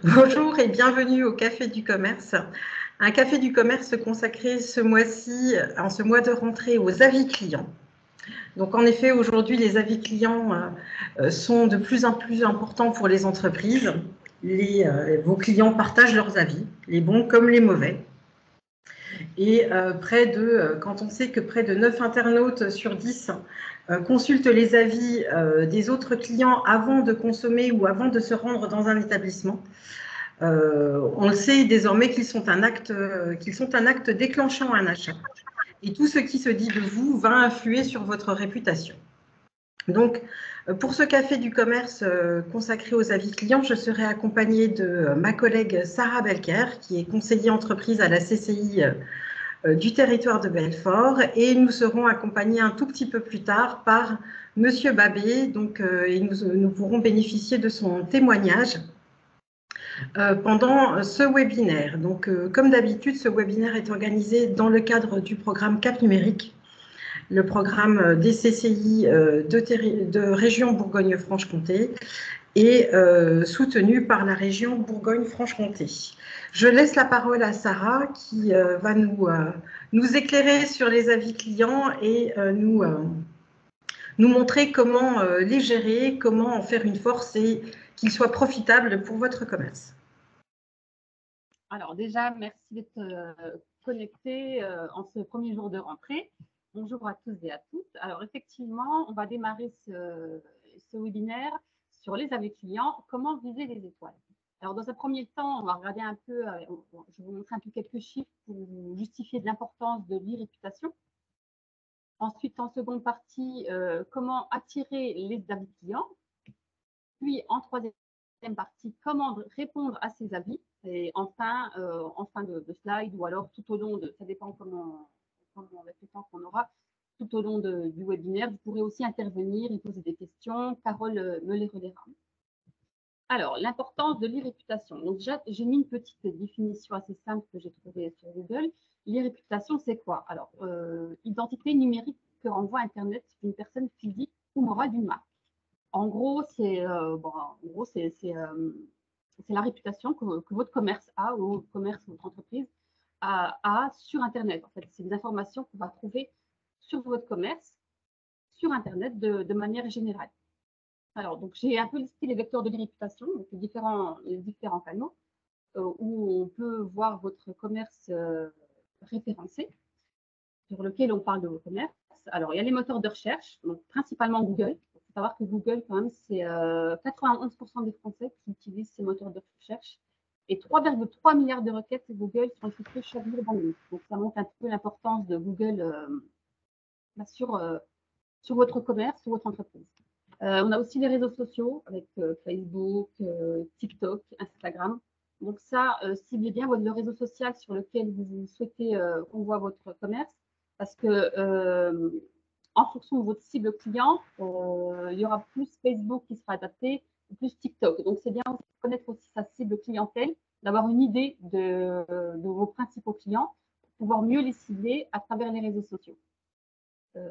Bonjour et bienvenue au Café du Commerce. Un Café du Commerce consacré ce mois-ci, en ce mois de rentrée, aux avis clients. Donc en effet, aujourd'hui, les avis clients sont de plus en plus importants pour les entreprises. Vos clients partagent leurs avis, les bons comme les mauvais. Et quand on sait que près de 9 internautes sur 10 consultent les avis des autres clients avant de consommer ou avant de se rendre dans un établissement, on le sait désormais qu'ils sont un acte déclenchant un achat. Et tout ce qui se dit de vous va influer sur votre réputation. Donc, pour ce café du commerce consacré aux avis clients, je serai accompagnée de ma collègue Sarah Belker, qui est conseillère entreprise à la CCI du territoire de Belfort, et nous serons accompagnés un tout petit peu plus tard par Monsieur Babé, et nous pourrons bénéficier de son témoignage pendant ce webinaire. Donc, comme d'habitude, ce webinaire est organisé dans le cadre du programme Cap Numérique, le programme des CCI de région Bourgogne-Franche-Comté et soutenu par la région Bourgogne-Franche-Comté. Je laisse la parole à Sarah qui va nous éclairer sur les avis clients et nous montrer comment les gérer, comment en faire une force et qu'ils soient profitables pour votre commerce. Alors déjà, merci d'être connectés en ce premier jour de rentrée. Bonjour à tous et à toutes. Alors effectivement, on va démarrer ce webinaire sur les avis clients, comment viser les étoiles. Alors dans un premier temps, on va regarder un peu, je vais vous montrer un peu quelques chiffres pour vous justifier de l'importance de l'e-réputation. Ensuite, en seconde partie, comment attirer les avis clients. Puis en troisième partie, comment répondre à ces avis. Et enfin, en fin de slide, ou alors tout au long de, ça dépend avec le temps qu'on aura, tout au long du webinaire, vous pourrez aussi intervenir et poser des questions. Carole me les relaiera. Alors, l'importance de l'e-réputation. Donc déjà, j'ai mis une petite définition assez simple que j'ai trouvée sur Google. L'e-réputation, c'est quoi? Alors, identité numérique que renvoie Internet d'une personne physique ou morale d'une marque. En gros, c'est la réputation que votre commerce a, ou commerce ou votre entreprise a sur Internet. En fait, c'est des informations qu'on va trouver sur votre commerce, sur Internet de manière générale. Alors, donc, j'ai un peu listé les vecteurs de réputation, donc les différents canaux où on peut voir votre commerce référencé, sur lequel on parle de vos commerces. Alors, il y a les moteurs de recherche, donc principalement Google. Il faut savoir que Google, quand même, c'est 91% des Français qui utilisent ces moteurs de recherche. Et 3,3 milliards de requêtes Google sont effectuées chaque jour dans le monde. Donc, ça montre un peu l'importance de Google sur votre commerce, sur votre entreprise. On a aussi les réseaux sociaux avec Facebook, TikTok, Instagram. Donc ça, ciblez bien le réseau social sur lequel vous souhaitez qu'on voit votre commerce, parce que en fonction de votre cible client, il y aura plus Facebook qui sera adapté, plus TikTok. Donc c'est bien de connaître aussi sa cible clientèle, d'avoir une idée de vos principaux clients pour pouvoir mieux les cibler à travers les réseaux sociaux.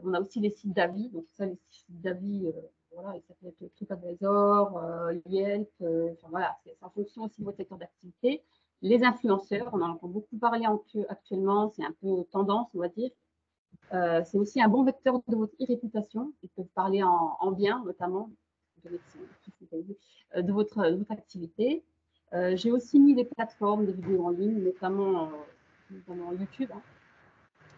On a aussi les sites d'avis, donc ça, les sites d'avis, voilà, ça peut être TripAdvisor, Yelp, enfin, voilà, c'est en fonction aussi de votre secteur d'activité. Les influenceurs, on en entend beaucoup parler actuellement, c'est un peu tendance, on va dire. C'est aussi un bon vecteur de votre e-réputation. Ils peuvent parler en bien, notamment, de votre activité. J'ai aussi mis des plateformes de vidéos en ligne, notamment YouTube, hein,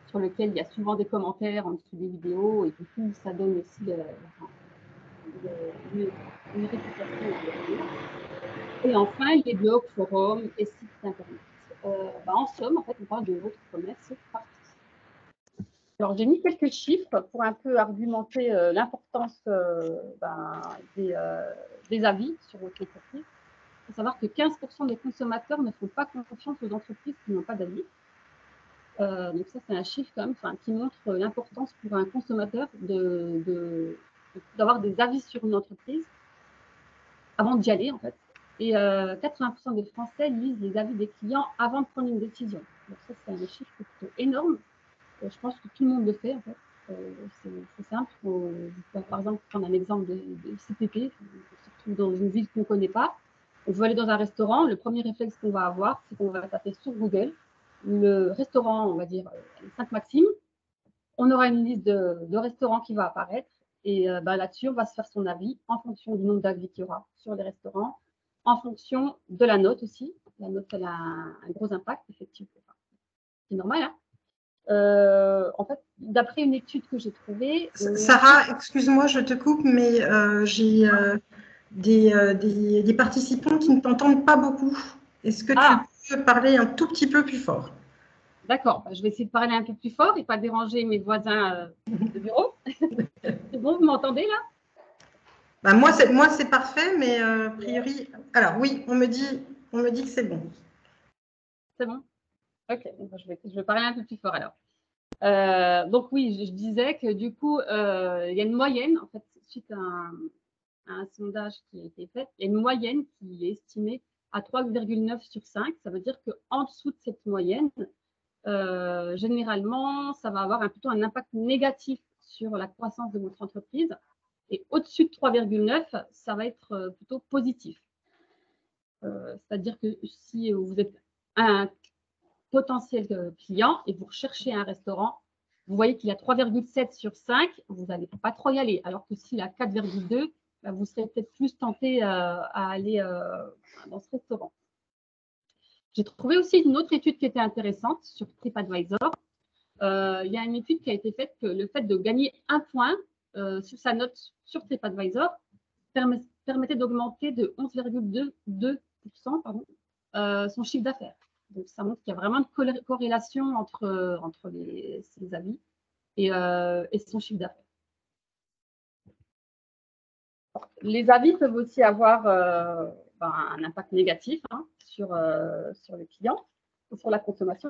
sur lequel il y a souvent des commentaires en dessous des vidéos, et du coup, ça donne aussi une réputation. Et enfin, les blogs, forums et sites internet. En somme, en fait, on parle de votre commerce partout. Alors, j'ai mis quelques chiffres pour un peu argumenter l'importance des avis sur votre entreprise. Il faut savoir que 15% des consommateurs ne font pas confiance aux entreprises qui n'ont pas d'avis. Donc ça, c'est un chiffre quand même, qui montre l'importance pour un consommateur d'avoir des avis sur une entreprise avant d'y aller, en fait. Et 80% des Français lisent les avis des clients avant de prendre une décision. Donc ça, c'est un chiffre plutôt énorme. Je pense que tout le monde le fait, en fait. C'est simple. Vous pouvez, par exemple, prendre un exemple de CPP, surtout dans une ville qu'on ne connaît pas. On veut aller dans un restaurant, le premier réflexe qu'on va avoir, c'est qu'on va taper sur Google le restaurant, on va dire Sainte-Maxime. On aura une liste de restaurants qui va apparaître et là-dessus, on va se faire son avis en fonction du nombre d'avis qu'il y aura sur les restaurants, en fonction de la note aussi. La note, elle a un gros impact, effectivement. C'est normal, hein. En fait, d'après une étude que j'ai trouvée… Sarah, excuse-moi, je te coupe, mais j'ai des participants qui ne t'entendent pas beaucoup. Est-ce que tu peux parler un tout petit peu plus fort? D'accord, je vais essayer de parler un peu plus fort et pas déranger mes voisins de bureau. C'est bon, vous m'entendez là? Moi, c'est parfait, mais a priori… Alors oui, on me dit que c'est bon. C'est bon? Ok, je vais parler un peu plus fort alors. Donc oui, je disais que du coup, il y a une moyenne, en fait, suite à un sondage qui a été fait, il y a une moyenne qui est estimée à 3,9 sur 5. Ça veut dire qu'en dessous de cette moyenne, généralement, ça va avoir plutôt un impact négatif sur la croissance de votre entreprise. Et au-dessus de 3,9, ça va être plutôt positif. C'est-à-dire que si vous êtes un potentiel client et vous recherchez un restaurant, vous voyez qu'il y a 3,7 sur 5, vous n'allez pas trop y aller. Alors que s'il a 4,2, vous serez peut-être plus tenté à aller dans ce restaurant. J'ai trouvé aussi une autre étude qui était intéressante sur TripAdvisor. Il y a une étude qui a été faite que le fait de gagner un point sur sa note sur TripAdvisor permettait d'augmenter de 11,2% son chiffre d'affaires. Donc, ça montre qu'il y a vraiment une corrélation entre ces avis et son chiffre d'affaires. Les avis peuvent aussi avoir un impact négatif sur les clients ou sur la consommation,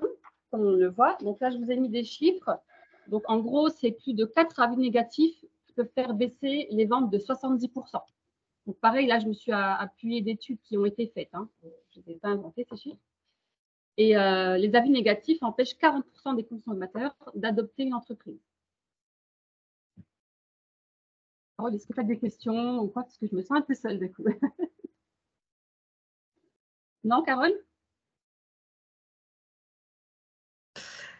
comme on le voit. Donc là, je vous ai mis des chiffres. Donc, en gros, c'est plus de 4 avis négatifs qui peuvent faire baisser les ventes de 70%. Donc, pareil, là, je me suis appuyée d'études qui ont été faites. Je ne les ai pas inventées, ces chiffres. Et les avis négatifs empêchent 40% des consommateurs d'adopter une entreprise. Carole, est-ce que tu as des questions ou quoi? Parce que je me sens un peu seule du coup. Non, Carole?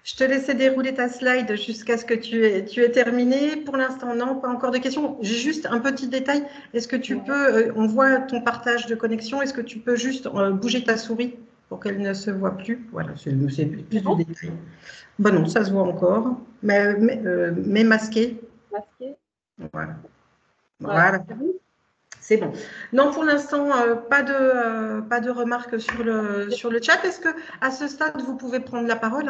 Je te laissais dérouler ta slide jusqu'à ce que tu aies terminé. Pour l'instant, non, pas encore de questions. J'ai juste un petit détail. Est-ce que tu peux, on voit ton partage de connexion, est-ce que tu peux juste bouger ta souris pour qu'elle ne se voit plus? Voilà, c'est plus du détail. Bon, non, ça se voit encore, mais masqué. Masqué. Voilà. Voilà. C'est bon. Non, pour l'instant, pas de remarques sur le chat. Est-ce qu'à ce stade, vous pouvez prendre la parole,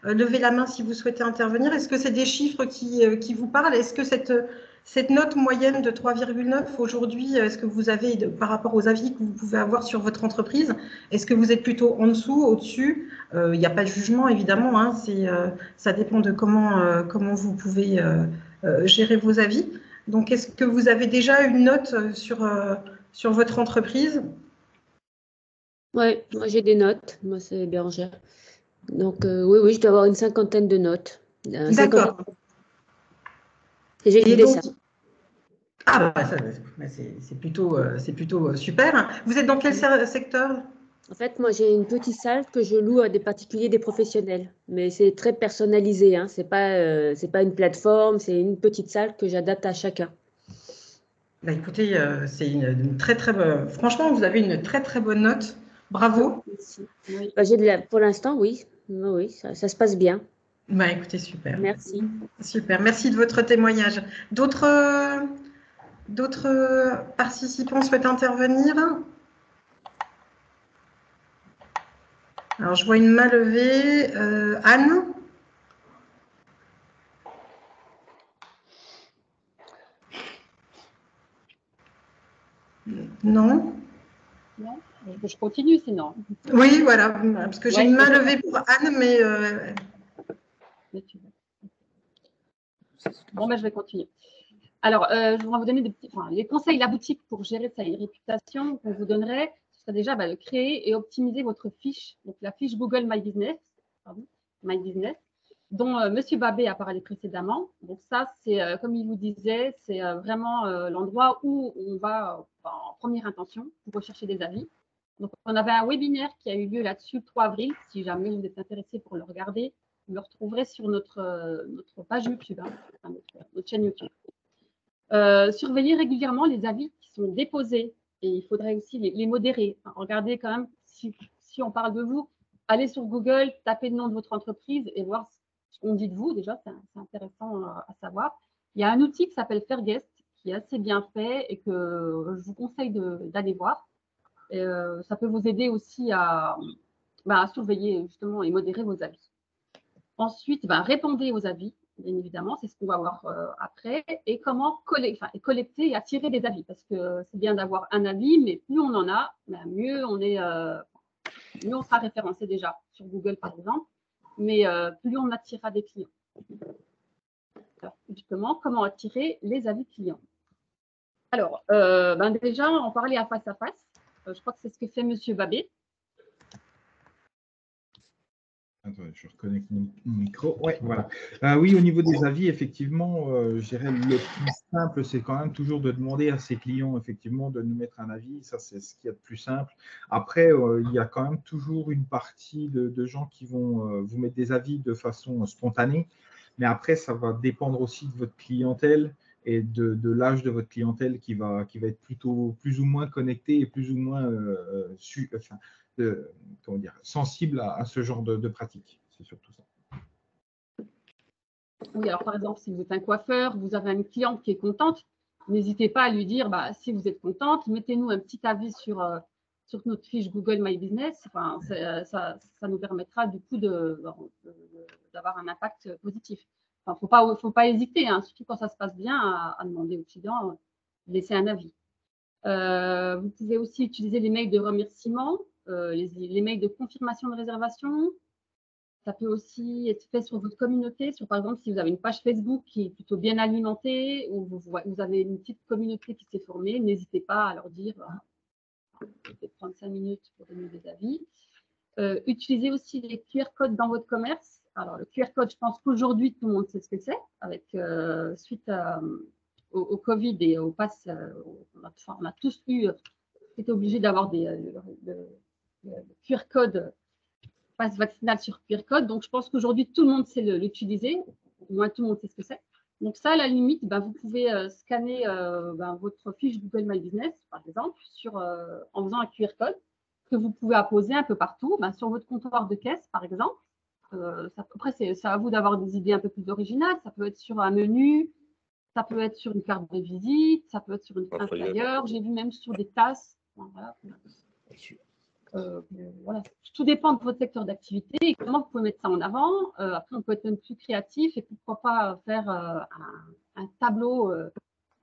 levez la main si vous souhaitez intervenir. Est-ce que c'est des chiffres qui vous parlent? Est-ce que cette note moyenne de 3,9 aujourd'hui, est-ce que vous avez, par rapport aux avis que vous pouvez avoir sur votre entreprise, est-ce que vous êtes plutôt en dessous, au-dessus? Il n'y a pas de jugement, évidemment. Ça dépend de comment vous pouvez gérer vos avis. Donc, est-ce que vous avez déjà une note sur votre entreprise? Oui, moi j'ai des notes. Moi, c'est Bérangère. Donc, oui, je dois avoir une cinquantaine de notes. D'accord. Et j'ai le dessin. Ah, c'est plutôt super. Vous êtes dans quel secteur? En fait, moi, j'ai une petite salle que je loue à des particuliers, des professionnels. Mais c'est très personnalisé. C'est pas une plateforme, c'est une petite salle que j'adapte à chacun. Bah, écoutez, c'est une très, très bonne… Franchement, vous avez une très, très bonne note. Bravo. Merci. Oui. Pour l'instant, oui. Oui, ça se passe bien. Bah, écoutez, super. Merci. Super. Merci de votre témoignage. D'autres participants souhaitent intervenir? Alors, je vois une main levée. Anne? Non? Non, je continue sinon. Oui, voilà, parce que j'ai une main levée pour Anne, mais… Bon, je vais continuer. Alors, je vais vous donner les conseils de la boutique pour gérer sa réputation qu'on vous donnerait. Ce serait déjà de créer et optimiser votre fiche, donc la fiche Google My Business, dont M. Babé a parlé précédemment. Donc ça, c'est, comme il vous disait, c'est vraiment l'endroit où on va en première intention pour rechercher des avis. Donc, on avait un webinaire qui a eu lieu là-dessus le 3 avril. Si jamais vous êtes intéressé pour le regarder, vous le retrouverez sur notre page YouTube, hein, notre chaîne YouTube. Surveillez régulièrement les avis qui sont déposés et il faudrait aussi les modérer. Enfin, regardez quand même, si on parle de vous, allez sur Google, tapez le nom de votre entreprise et voir ce qu'on dit de vous. Déjà, c'est intéressant à savoir. Il y a un outil qui s'appelle Fairguest qui est assez bien fait et que je vous conseille d'aller voir. Ça peut vous aider aussi à surveiller justement et modérer vos avis. Ensuite, répondez aux avis, bien évidemment, c'est ce qu'on va voir après, et comment collecter et attirer des avis, parce que c'est bien d'avoir un avis, mais plus on en a, mieux on sera référencé déjà sur Google, par exemple, mais plus on attirera des clients. Alors, justement, comment attirer les avis clients? Alors, déjà, en parler à face. Je crois que c'est ce que fait M. Babé. Attendez, je reconnecte mon micro. Ouais, voilà. Oui, au niveau des avis, effectivement, je dirais le plus simple, c'est quand même toujours de demander à ses clients, effectivement, de nous mettre un avis. Ça, c'est ce qu'il y a de plus simple. Après, il y a quand même toujours une partie de gens qui vont vous mettre des avis de façon spontanée. Mais après, ça va dépendre aussi de votre clientèle et de l'âge de votre clientèle qui va être plutôt plus ou moins connectée et plus ou moins comment dire, sensible à ce genre de pratique. C'est surtout ça. Oui, alors par exemple, si vous êtes un coiffeur, vous avez une cliente qui est contente, n'hésitez pas à lui dire, si vous êtes contente, mettez-nous un petit avis sur notre fiche Google My Business. Enfin, ça nous permettra du coup d'avoir un impact positif. Enfin, faut pas hésiter, hein, surtout quand ça se passe bien, à demander au client de laisser un avis. Vous pouvez aussi utiliser les mails de remerciement, les mails de confirmation de réservation. Ça peut aussi être fait sur votre communauté, par exemple, si vous avez une page Facebook qui est plutôt bien alimentée ou vous avez une petite communauté qui s'est formée, n'hésitez pas à leur dire, peut-être prendre 5 minutes pour donner des avis. Utilisez aussi les QR codes dans votre commerce. Alors, le QR code, je pense qu'aujourd'hui, tout le monde sait ce que c'est. Suite au Covid et au pass, on a tous été obligés d'avoir le QR code passe vaccinal sur QR code. Donc, je pense qu'aujourd'hui, tout le monde sait l'utiliser. Au moins, tout le monde sait ce que c'est. Donc, ça, à la limite, vous pouvez scanner votre fiche Google My Business, par exemple, en faisant un QR code que vous pouvez apposer un peu partout, sur votre comptoir de caisse, par exemple. Après, c'est à vous d'avoir des idées un peu plus originales. Ça peut être sur un menu, ça peut être sur une carte de visite, ça peut être sur un flyer. J'ai vu même sur des tasses. Voilà. Voilà. Tout dépend de votre secteur d'activité et comment vous pouvez mettre ça en avant. Après, on peut être même plus créatif et pourquoi pas faire un tableau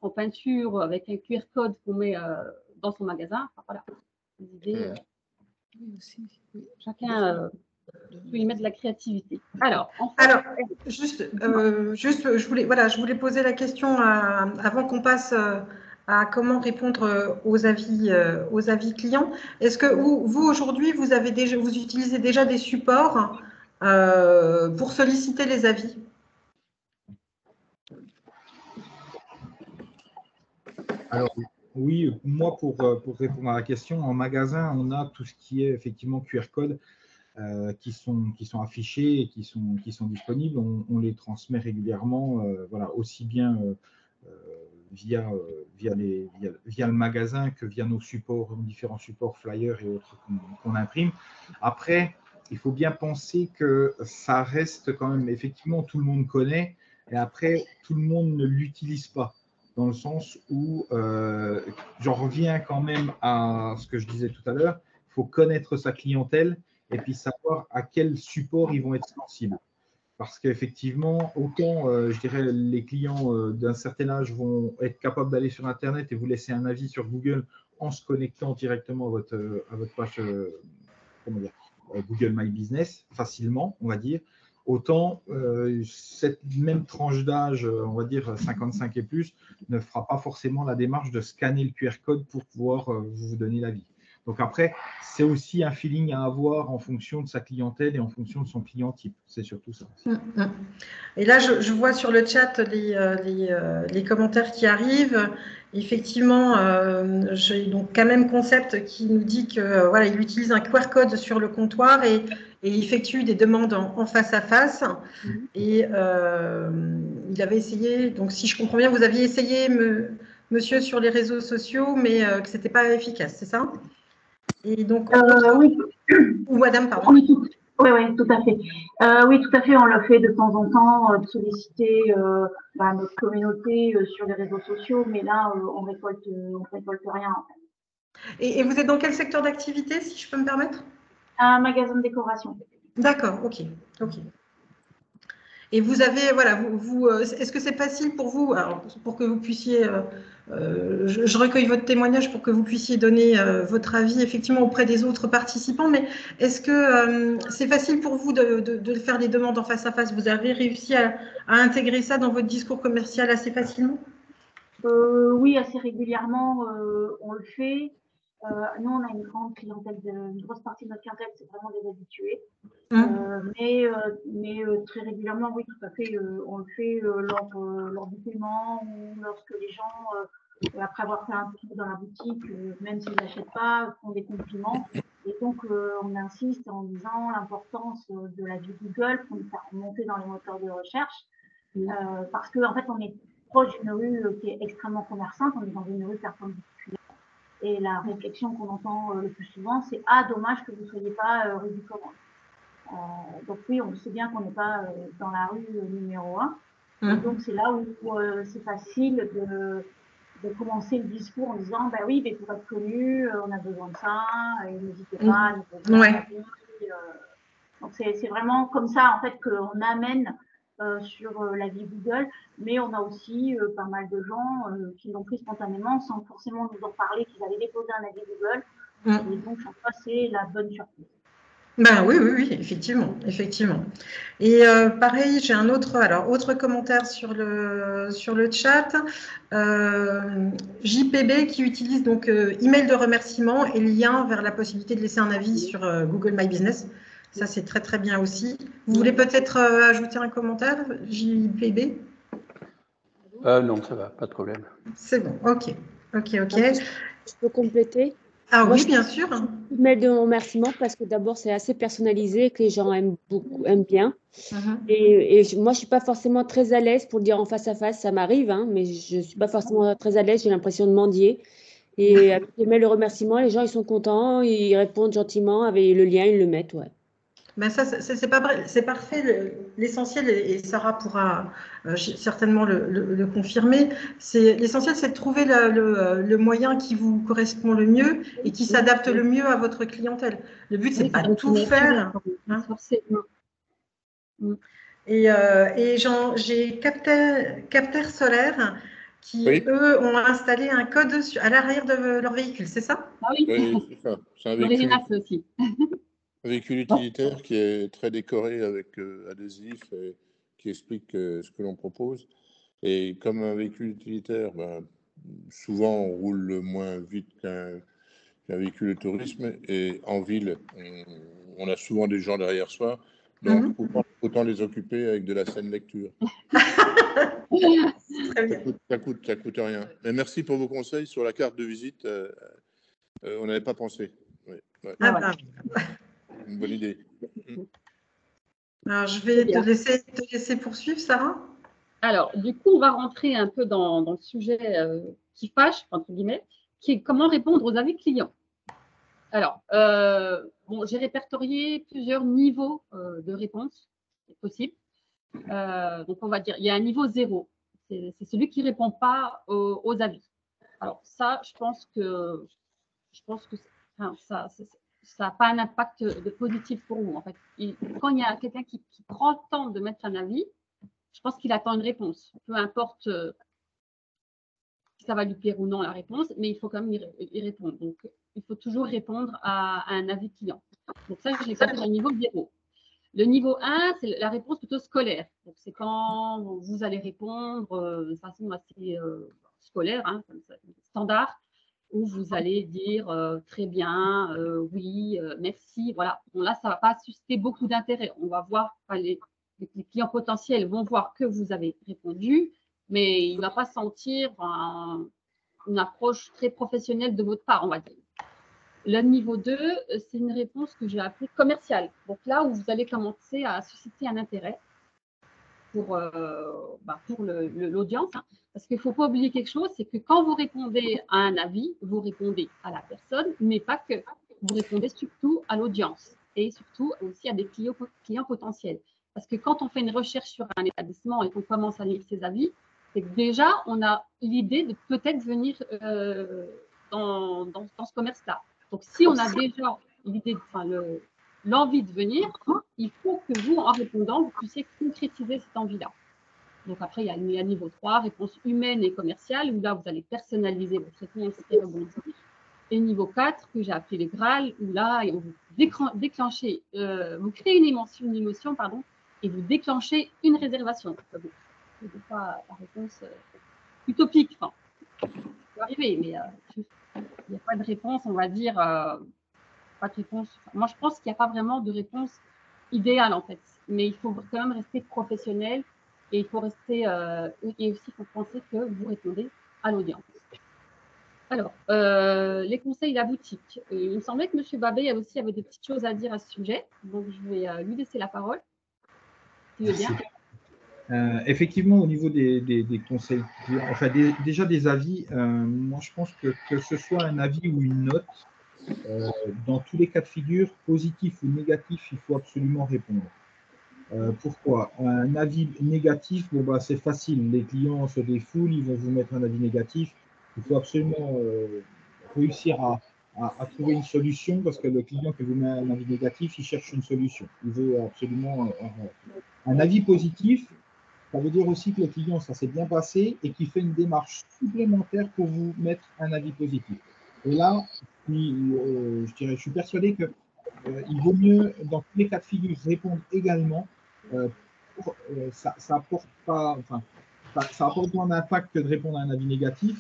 en peinture avec un QR code qu'on met dans son magasin. Enfin, voilà, des idées. Chacun peut y mettre de la créativité. Alors, juste, je voulais poser la question avant qu'on passe à comment répondre aux avis clients. Est-ce que vous aujourd'hui, vous utilisez déjà des supports pour solliciter les avis? Alors, oui, moi, pour répondre à la question, en magasin, on a tout ce qui est effectivement QR code qui sont affichés et qui sont disponibles. On les transmet régulièrement, voilà, aussi bien via le magasin que via nos supports, différents supports, flyers et autres qu'on imprime. Après, il faut bien penser que ça reste quand même, effectivement, tout le monde connaît et après, tout le monde ne l'utilise pas. Dans le sens où, j'en reviens quand même à ce que je disais tout à l'heure, il faut connaître sa clientèle et puis savoir à quel support ils vont être sensibles. Parce qu'effectivement, autant, je dirais, les clients d'un certain âge vont être capables d'aller sur Internet et vous laisser un avis sur Google en se connectant directement à votre page Google My Business, facilement, on va dire. Autant, cette même tranche d'âge, on va dire 55 et plus, ne fera pas forcément la démarche de scanner le QR code pour pouvoir vous donner l'avis. Donc après, c'est aussi un feeling à avoir en fonction de sa clientèle et en fonction de son client type. C'est surtout ça. Et là, je vois sur le chat les commentaires qui arrivent. Effectivement, j'ai donc quand même Concept qui nous dit que voilà, il utilise un QR code sur le comptoir et il effectue des demandes en face à face. Et il avait essayé, donc si je comprends bien, vous aviez essayé, monsieur, sur les réseaux sociaux, mais que ce n'était pas efficace, c'est ça? Et donc, oui. Ou madame, pardon. Oui, tout à fait. Oui, tout à fait. On le fait de temps en temps, de solliciter notre communauté sur les réseaux sociaux, mais là, on récolte rien. En fait. Et vous êtes dans quel secteur d'activité, si je peux me permettre? Un magasin de décoration. D'accord, ok. Et vous avez, voilà, est-ce que c'est facile pour vous, alors, pour que vous puissiez, je recueille votre témoignage pour que vous puissiez donner votre avis effectivement auprès des autres participants, mais est-ce que c'est facile pour vous de faire des demandes en face à face? Vous avez réussi à intégrer ça dans votre discours commercial assez facilement? Oui, assez régulièrement, on le fait. Nous, on a une grande clientèle, une grosse partie de notre clientèle, c'est vraiment des habitués. Mais très régulièrement, oui, tout à fait, on le fait lors du paiement ou lorsque les gens, après avoir fait un tour dans la boutique, même s'ils n'achètent pas, font des compliments. Et donc, on insiste en disant l'importance de la vie Google pour nous faire remonter dans les moteurs de recherche. Parce qu'en fait, on est proche d'une rue qui est extrêmement commerçante, on est dans une rue perpendiculaire. Et la réflexion qu'on entend le plus souvent, c'est « Ah, dommage que vous ne soyez pas rue du Commerce ». Donc oui, on sait bien qu'on n'est pas dans la rue numéro 1. Et donc c'est là où c'est facile de commencer le discours en disant « Bah oui, mais pour être connu, on a besoin de ça, et n'hésitez pas à nous rejoindre. » Donc c'est vraiment comme ça en fait qu'on amène sur la vie Google, mais on a aussi pas mal de gens qui l'ont pris spontanément sans forcément nous en parler, qu'ils avaient déposé un avis Google. Et donc chaque fois c'est la bonne surprise. Ben oui, effectivement. Et pareil, j'ai un autre commentaire sur le chat. JPB qui utilise donc email de remerciement et lien vers la possibilité de laisser un avis sur Google My Business. Ça, c'est très, très bien aussi. Vous voulez peut-être ajouter un commentaire, JPB? Non, ça va, pas de problème. C'est bon, ok. Je peux compléter? Ah oui, bien sûr. Email de remerciement parce que d'abord, c'est assez personnalisé, que les gens aiment bien. Et moi, je ne suis pas forcément très à l'aise pour le dire en face à face. Ça m'arrive, hein, mais je ne suis pas forcément très à l'aise. J'ai l'impression de mendier. Et avec l'email de remerciement, les gens, ils sont contents. Ils répondent gentiment. Avec le lien, ils le mettent, ouais. Ben ça, c'est parfait. L'essentiel, et Sarah pourra certainement le confirmer, l'essentiel, c'est de trouver le moyen qui vous correspond le mieux et qui s'adapte le mieux à votre clientèle. Le but, c'est pas de tout faire. Hein. Et j'ai Capter Solaire qui, eux, ont installé un code à l'arrière de leur véhicule, c'est ça? Ah oui, c'est ça. C'est un véhicule utilitaire qui est très décoré avec adhésif et qui explique ce que l'on propose. Et comme un véhicule utilitaire, souvent on roule moins vite qu'un véhicule de tourisme, et en ville, on a souvent des gens derrière soi, donc autant les occuper avec de la scène lecture. Ça coûte rien. Mais merci pour vos conseils sur la carte de visite. On n'avait pas pensé. Une bonne idée. Alors, je vais te laisser poursuivre, Sarah. Alors, du coup, on va rentrer un peu dans le sujet qui fâche, entre guillemets, qui est comment répondre aux avis clients. Alors, j'ai répertorié plusieurs niveaux de réponse possibles. Donc, on va dire, il y a un niveau 0. C'est celui qui ne répond pas aux avis. Alors, ça, je pense que ça n'a pas un impact positif pour vous. En fait, quand il y a quelqu'un qui prend le temps de mettre un avis, je pense qu'il attend une réponse. Peu importe si ça va lui plaire ou non la réponse, mais il faut quand même y répondre. Donc, il faut toujours répondre à un avis client. Donc, ça, je l'ai classé dans le niveau 0. Le niveau 1, c'est la réponse plutôt scolaire. Donc, c'est quand vous allez répondre de façon assez scolaire, hein, comme ça, standard. où vous allez dire très bien, oui, merci. Voilà. Bon, là, ça ne va pas susciter beaucoup d'intérêt. On va voir, les clients potentiels vont voir que vous avez répondu, mais il ne va pas sentir une approche très professionnelle de votre part, on va dire. Le niveau 2, c'est une réponse que j'ai appelée commerciale. Donc là où vous allez commencer à susciter un intérêt pour l'audience. Hein. Parce qu'il ne faut pas oublier quelque chose, c'est que quand vous répondez à un avis, vous répondez à la personne, mais pas que. Vous répondez surtout à l'audience et surtout aussi à des clients potentiels. Parce que quand on fait une recherche sur un établissement et qu'on commence à lire ses avis, c'est que déjà, on a l'idée de peut-être venir dans ce commerce-là. Donc, si on a déjà l'idée, l'envie de venir, il faut que vous, en répondant, vous puissiez concrétiser cette envie-là. Donc après, il y a le niveau 3, réponse humaine et commerciale, où là, vous allez personnaliser votre réponse et rebondir. Et niveau 4, que j'ai appelé les Graal, où là, vous déclenchez, vous créez une émotion, et vous déclenchez une réservation. Ce n'est pas la réponse utopique. Enfin, ça peut arriver, mais il n'y a pas de réponse, on va dire... pas de réponse. Moi, je pense qu'il n'y a pas vraiment de réponse idéale, en fait. Mais il faut quand même rester professionnel et il faut rester... et aussi, il faut penser que vous répondez à l'audience. Alors, les conseils de la boutique. Il me semblait que M. Babet avait des petites choses à dire à ce sujet. Donc, je vais lui laisser la parole. Si tu veux bien. Effectivement, au niveau des conseils, enfin déjà des avis, moi je pense que ce soit un avis ou une note, dans tous les cas de figure, positif ou négatif, il faut absolument répondre. Pourquoi? Un avis négatif, c'est facile, les clients se défoulent, ils vont vous mettre un avis négatif. Il faut absolument réussir à trouver une solution, parce que le client qui vous met un avis négatif, il cherche une solution. Il veut absolument un avis positif. Ça veut dire aussi que le client, ça s'est bien passé et qu'il fait une démarche supplémentaire pour vous mettre un avis positif. Et là, je suis persuadé qu'il vaut mieux, dans tous les cas de figure, répondre également. Ça apporte moins d'impact que de répondre à un avis négatif,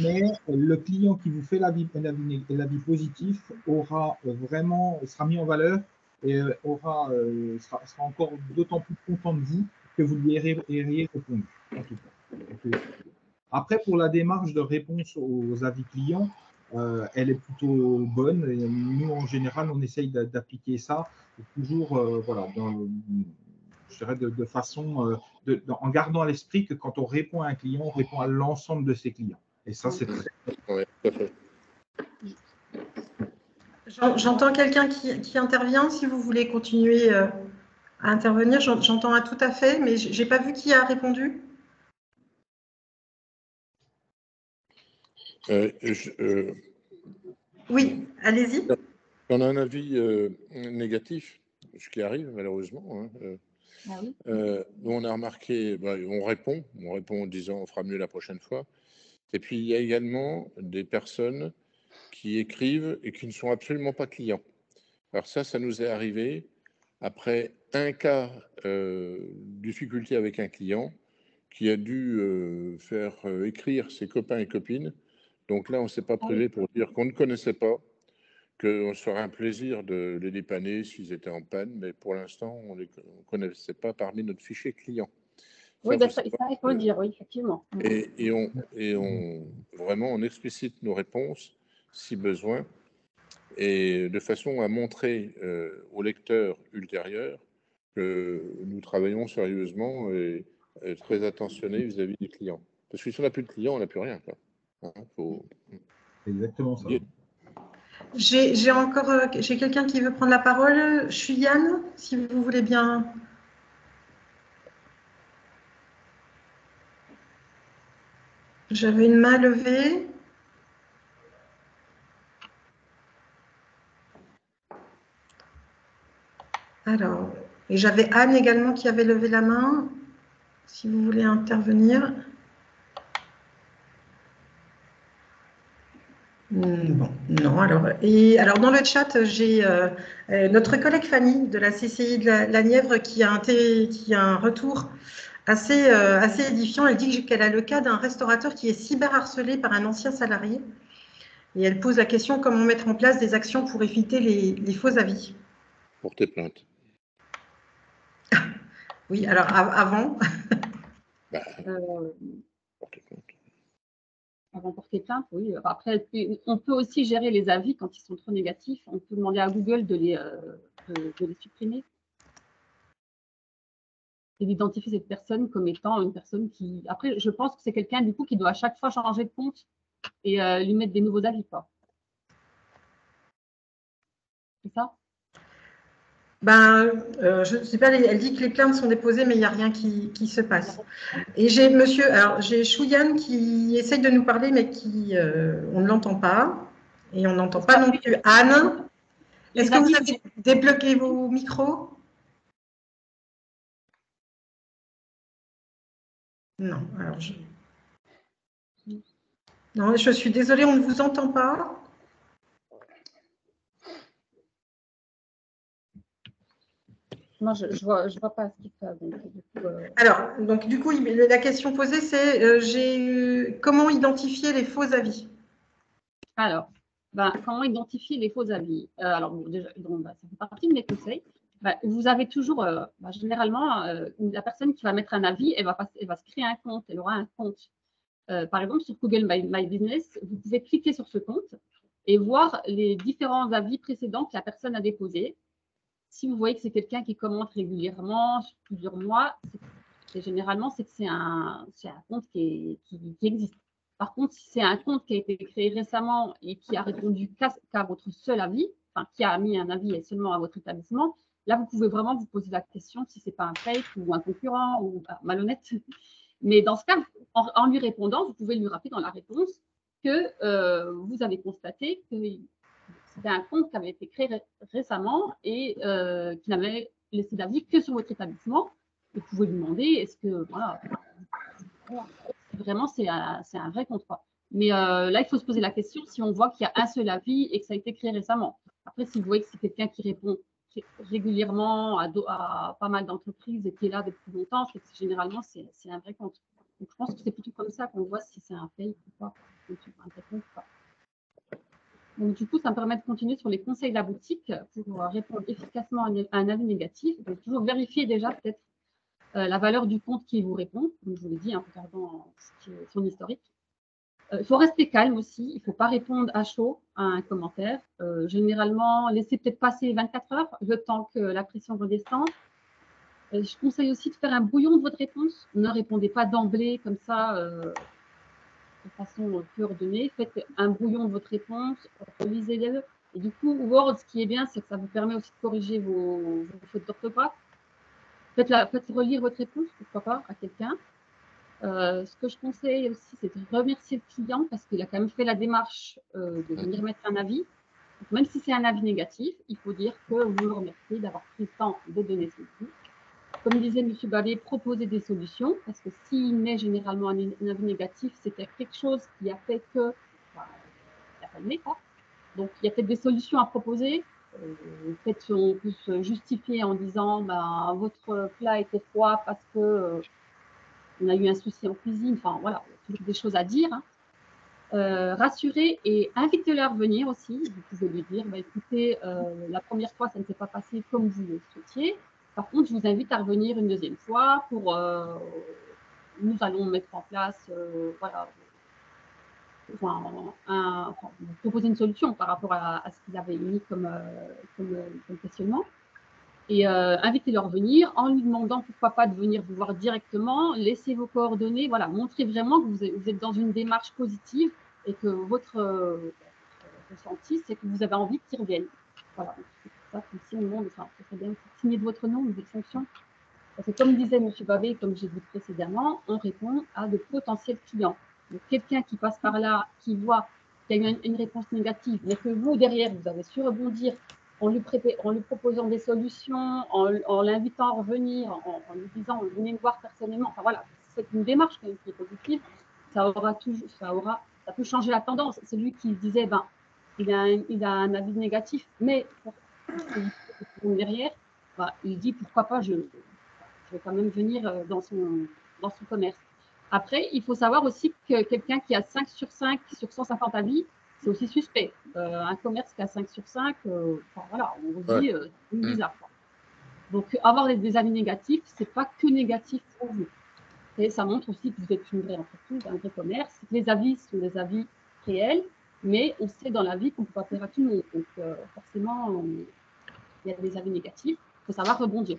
mais le client qui vous fait l'avis positif sera mis en valeur et sera encore d'autant plus content de vous que vous lui ayez répondu. En tout cas. Après, pour la démarche de réponse aux avis clients, elle est plutôt bonne. Et nous, en général, on essaye d'appliquer ça toujours je dirais de façon, en gardant à l'esprit que quand on répond à un client, on répond à l'ensemble de ses clients. Et ça, c'est très Oui, tout à fait. J'entends quelqu'un qui intervient. Si vous voulez continuer à intervenir, j'entends tout à fait, mais je n'ai pas vu qui a répondu. Oui, allez-y. On a un avis négatif, ce qui arrive malheureusement. On a remarqué, on répond en disant on fera mieux la prochaine fois. Et puis il y a également des personnes qui écrivent et qui ne sont absolument pas clients. Alors ça nous est arrivé après un cas difficulté avec un client qui a dû faire écrire ses copains et copines. Donc là, on ne s'est pas privé pour dire qu'on ne connaissait pas, qu'on se ferait un plaisir de les dépanner s'ils étaient en panne, mais pour l'instant, on ne connaissait pas parmi notre fichier client. Oui, ça, il faut le dire, oui, effectivement. Et on explicite nos réponses, si besoin, et de façon à montrer au lecteur ultérieur que nous travaillons sérieusement et très attentionnés vis-à-vis des clients. Parce que si on n'a plus de clients, on n'a plus rien, quoi. Exactement ça. J'ai quelqu'un qui veut prendre la parole. Je suis Yann, si vous voulez bien. J'avais une main levée. Alors, et j'avais Anne également qui avait levé la main. Si vous voulez intervenir. Bon, non, alors dans le chat, j'ai notre collègue Fanny de la CCI de la Nièvre qui a un retour assez édifiant. Elle dit qu'elle a le cas d'un restaurateur qui est cyberharcelé par un ancien salarié Et elle pose la question comment mettre en place des actions pour éviter les faux avis. Porter plainte. Oui, alors avant. Bah, porter plainte. Avant de porter plainte, oui. Après, on peut aussi gérer les avis quand ils sont trop négatifs. On peut demander à Google de les supprimer. Et d'identifier cette personne comme étant une personne qui… Après, je pense que c'est quelqu'un, du coup, qui doit à chaque fois changer de compte et lui mettre des nouveaux avis, quoi. C'est ça? Je ne sais pas, elle dit que les plaintes sont déposées, mais il n'y a rien qui se passe. Et j'ai Chouyan qui essaye de nous parler, mais on ne l'entend pas. Et on n'entend pas non plus Anne. Est-ce que vous avez débloqué vos micros? Non, non, je suis désolée, on ne vous entend pas. Moi, je ne vois pas ce qu'il fait. Alors, donc, du coup, la question posée, c'est comment identifier les faux avis? Alors, comment identifier les faux avis? Alors, bon, déjà, ça fait partie de mes conseils. Vous avez toujours, généralement, la personne qui va mettre un avis, elle va se créer un compte, elle aura un compte. Par exemple, sur Google My Business, vous pouvez cliquer sur ce compte et voir les différents avis précédents que la personne a déposés. Si vous voyez que c'est quelqu'un qui commente régulièrement sur plusieurs mois, généralement, c'est que c'est un compte qui existe. Par contre, si c'est un compte qui a été créé récemment et qui a répondu qu'à votre seul avis, enfin, qui a mis un avis seulement à votre établissement, là, vous pouvez vraiment vous poser la question si ce n'est pas un fake ou un concurrent ou malhonnête. Mais dans ce cas, en lui répondant, vous pouvez lui rappeler dans la réponse que vous avez constaté que c'était un compte qui avait été créé récemment et qui n'avait laissé d'avis que sur votre établissement. Vous pouvez lui demander est-ce que vraiment c'est un vrai compte. Mais là, il faut se poser la question si on voit qu'il y a un seul avis et que ça a été créé récemment. Après, si vous voyez que c'est quelqu'un qui répond régulièrement à pas mal d'entreprises et qui est là depuis longtemps, c'est que généralement c'est un vrai compte. Donc, je pense que c'est plutôt comme ça qu'on voit si c'est un fake ou pas. Un vrai compte ou pas. Donc, du coup, ça me permet de continuer sur les conseils de la boutique pour répondre efficacement à un avis négatif. Donc, toujours vérifier déjà peut-être la valeur du compte qui vous répond, comme je vous l'ai dit, en regardant son historique. Il faut rester calme aussi, il ne faut pas répondre à chaud à un commentaire. Généralement, laissez peut-être passer 24 heures, le temps que la pression redescende. Je conseille aussi de faire un brouillon de votre réponse. Ne répondez pas d'emblée comme ça, de façon peu ordonnée. Faites un brouillon de votre réponse, relisez-le. Et du coup, Word, ce qui est bien, c'est que ça vous permet aussi de corriger vos fautes d'orthographe. Faites relire votre réponse, pourquoi pas, à quelqu'un. Ce que je conseille aussi, c'est de remercier le client parce qu'il a quand même fait la démarche de venir mettre un avis. Donc, même si c'est un avis négatif, il faut dire que vous le remerciez d'avoir pris le temps de donner son avis. Comme disait M. Bavet, proposer des solutions, parce que s'il met généralement un avis négatif, c'est quelque chose qui a fait que il n'a pas aimé, quoi. Donc, il y a peut-être des solutions à proposer. Peut-être on peut se justifier en disant votre plat était froid parce que on a eu un souci en cuisine. Enfin, voilà, toujours des choses à dire. Rassurer et invitez-le à revenir aussi. Vous pouvez lui dire, écoutez, la première fois, ça ne s'est pas passé comme vous le souhaitiez. Par contre, je vous invite à revenir une deuxième fois pour… nous allons mettre en place, vous proposer une solution par rapport à ce qu'il avait mis comme questionnement. Et invitez-le à revenir en lui demandant pourquoi pas de venir vous voir directement, laissez vos coordonnées, voilà, montrez vraiment que vous êtes dans une démarche positive et que votre ressenti, c'est que vous avez envie qu'il revienne. Voilà, c'est pour ça que si on demande, ça serait bien de signer de votre nom, de votre fonction. Parce que comme disait M. Bavet, comme j'ai dit précédemment, on répond à de potentiels clients. Donc quelqu'un qui passe par là, qui voit qu'il y a eu une réponse négative, mais que vous, derrière, vous avez su rebondir en lui proposant des solutions, en l'invitant à revenir, en lui disant « venez me voir personnellement ». Enfin voilà, c'est une démarche quand même qui est positive. Ça peut changer la tendance. Celui qui disait il a un avis négatif, mais derrière, il dit « pourquoi pas, je vais quand même venir dans son commerce ». Après, il faut savoir aussi que quelqu'un qui a 5 sur 5 sur 150 avis, c'est aussi suspect. Un commerce qui a 5 sur 5, voilà, on vous dit, c'est bizarre. Quoi. Donc, avoir des avis négatifs, ce n'est pas que négatif pour vous. Et ça montre aussi que vous êtes une vraie entreprise, un vrai commerce. Les avis sont des avis réels, mais on sait dans la vie qu'on ne peut pas plaire à tout le monde. Donc, forcément, il y a des avis négatifs. Il faut savoir rebondir.